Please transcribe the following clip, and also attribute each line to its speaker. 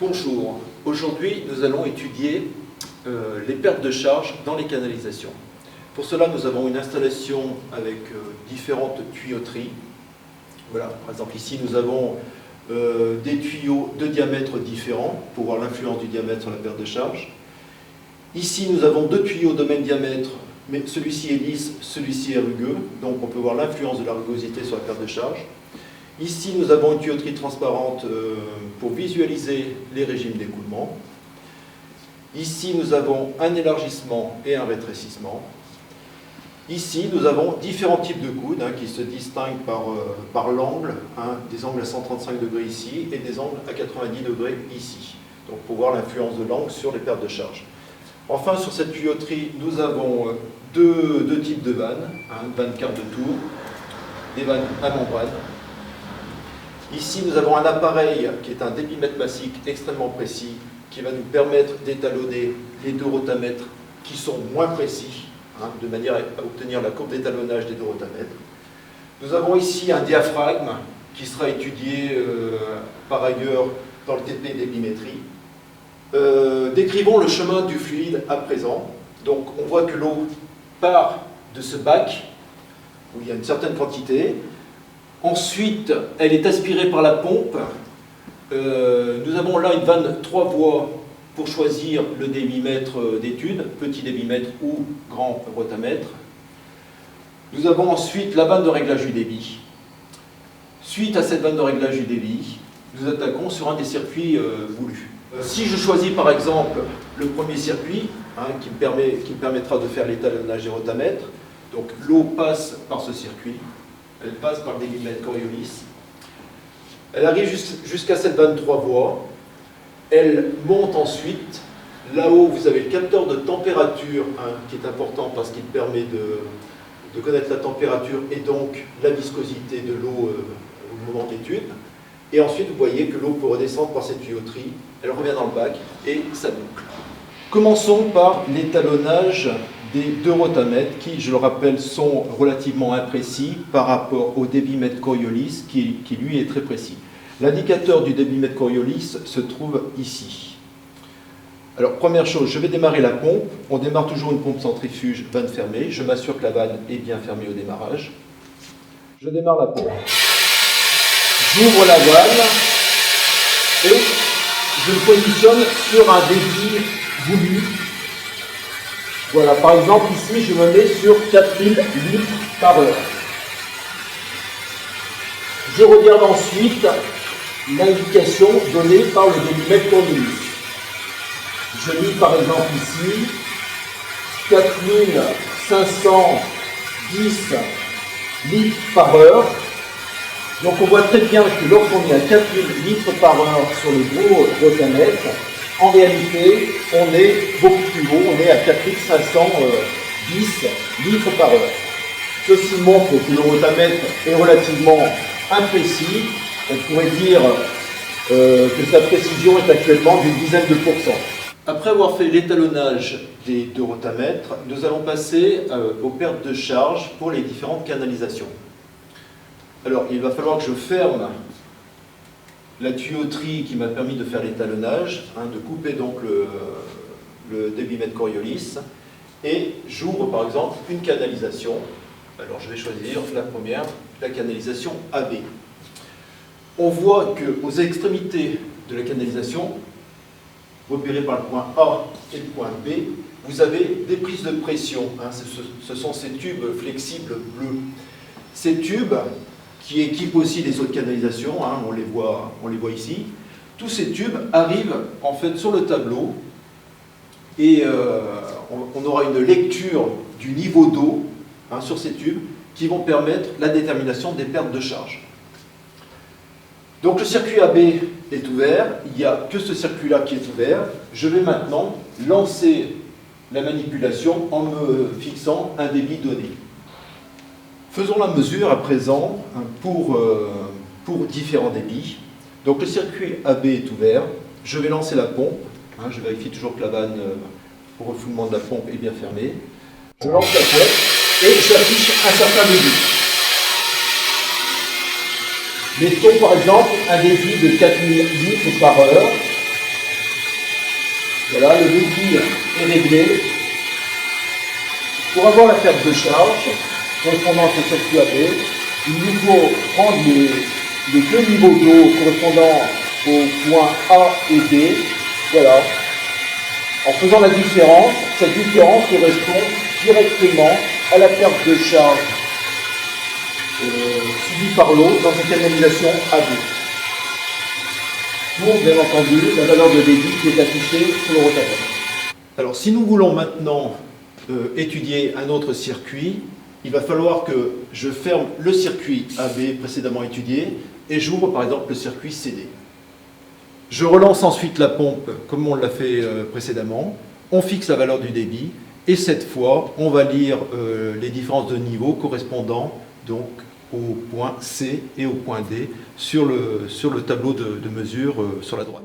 Speaker 1: Bonjour, aujourd'hui nous allons étudier les pertes de charge dans les canalisations. Pour cela nous avons une installation avec différentes tuyauteries. Voilà, par exemple ici nous avons des tuyaux de diamètre différents pour voir l'influence du diamètre sur la perte de charge. Ici nous avons deux tuyaux de même diamètre, mais celui-ci est lisse, celui-ci est rugueux, donc on peut voir l'influence de la rugosité sur la perte de charge. Ici, nous avons une tuyauterie transparente pour visualiser les régimes d'écoulement. Ici, nous avons un élargissement et un rétrécissement. Ici, nous avons différents types de coudes qui se distinguent par l'angle, des angles à 135 degrés ici et des angles à 90 degrés ici. Donc, pour voir l'influence de l'angle sur les pertes de charge. Enfin, sur cette tuyauterie, nous avons deux types de vannes, vannes quart de tour, des vannes à membrane. Ici, nous avons un appareil qui est un débitmètre massique extrêmement précis qui va nous permettre d'étalonner les deux rotamètres qui sont moins précis, de manière à obtenir la courbe d'étalonnage des deux rotamètres. Nous avons ici un diaphragme qui sera étudié par ailleurs dans le TP débimétrie. Décrivons le chemin du fluide à présent. Donc, on voit que l'eau part de ce bac où il y a une certaine quantité. Ensuite, elle est aspirée par la pompe. Nous avons là une vanne 3 voies pour choisir le débitmètre d'étude, petit débitmètre ou grand rotamètre. Nous avons ensuite la vanne de réglage du débit. Suite à cette vanne de réglage du débit, nous attaquons sur un des circuits voulus. Si je choisis par exemple le premier circuit, qui me permettra de faire l'étalonnage des rotamètres, donc l'eau passe par ce circuit. Elle passe par le débitmètre Coriolis. Elle arrive jusqu'à cette vanne 3 voies. Elle monte ensuite. Là-haut, vous avez le capteur de température qui est important parce qu'il permet de connaître la température et donc la viscosité de l'eau au moment d'étude. Et ensuite, vous voyez que l'eau peut redescendre par cette tuyauterie. Elle revient dans le bac et ça boucle. Commençons par l'étalonnage des deux rotamètres qui, je le rappelle, sont relativement imprécis par rapport au débitmètre Coriolis qui lui est très précis. L'indicateur du débitmètre Coriolis se trouve ici. Alors, première chose, je vais démarrer la pompe. On démarre toujours une pompe centrifuge, vanne fermée. Je m'assure que la vanne est bien fermée au démarrage. Je démarre la pompe. J'ouvre la vanne et je me positionne sur un débit voulu. Voilà, par exemple, ici, je me mets sur 4000 litres par heure. Je regarde ensuite l'indication donnée par le débitmètre Coriolis. Je lis par exemple ici 4510 litres par heure. Donc on voit très bien que lorsqu'on est à 4000 litres par heure sur le gros rotamètre, en réalité, on est beaucoup plus haut, on est à 4510 litres par heure. Ceci montre que le rotamètre est relativement imprécis. On pourrait dire que sa précision est actuellement d'une dizaine de pourcents. Après avoir fait l'étalonnage des deux rotamètres, nous allons passer aux pertes de charge pour les différentes canalisations. Alors, il va falloir que je ferme la tuyauterie qui m'a permis de faire l'étalonnage, de couper donc le débitmètre Coriolis, et j'ouvre par exemple une canalisation. Alors je vais choisir la première, la canalisation AB. On voit qu'aux extrémités de la canalisation, repérées par le point A et le point B, vous avez des prises de pression. Ce sont ces tubes flexibles bleus. Ces tubes qui équipent aussi les autres canalisations, on les voit ici. Tous ces tubes arrivent en fait sur le tableau et on aura une lecture du niveau d'eau sur ces tubes qui vont permettre la détermination des pertes de charge. Donc le circuit AB est ouvert, il n'y a que ce circuit-là qui est ouvert. Je vais maintenant lancer la manipulation en me fixant un débit donné. Faisons la mesure à présent pour différents débits. Donc le circuit AB est ouvert, je vais lancer la pompe Je vérifie toujours que la vanne au refoulement de la pompe est bien fermée. Je lance la pompe et j'affiche un certain débit. Mettons par exemple un débit de 4000 litres par heure. Voilà, le débit est réglé. Pour avoir la perte de charge correspondant à ce circuit AB, il nous faut prendre les deux niveaux d'eau correspondant aux points A et B. Voilà. En faisant la différence, cette différence correspond directement à la perte de charge subie par l'eau dans cette canalisation AB. Pour, bien entendu, la valeur de débit qui est affichée sur le rotateur. Alors, si nous voulons maintenant étudier un autre circuit, il va falloir que je ferme le circuit AB précédemment étudié et j'ouvre par exemple le circuit CD. Je relance ensuite la pompe comme on l'a fait précédemment, on fixe la valeur du débit et cette fois on va lire les différences de niveau correspondant donc au point C et au point D sur le tableau de mesure sur la droite.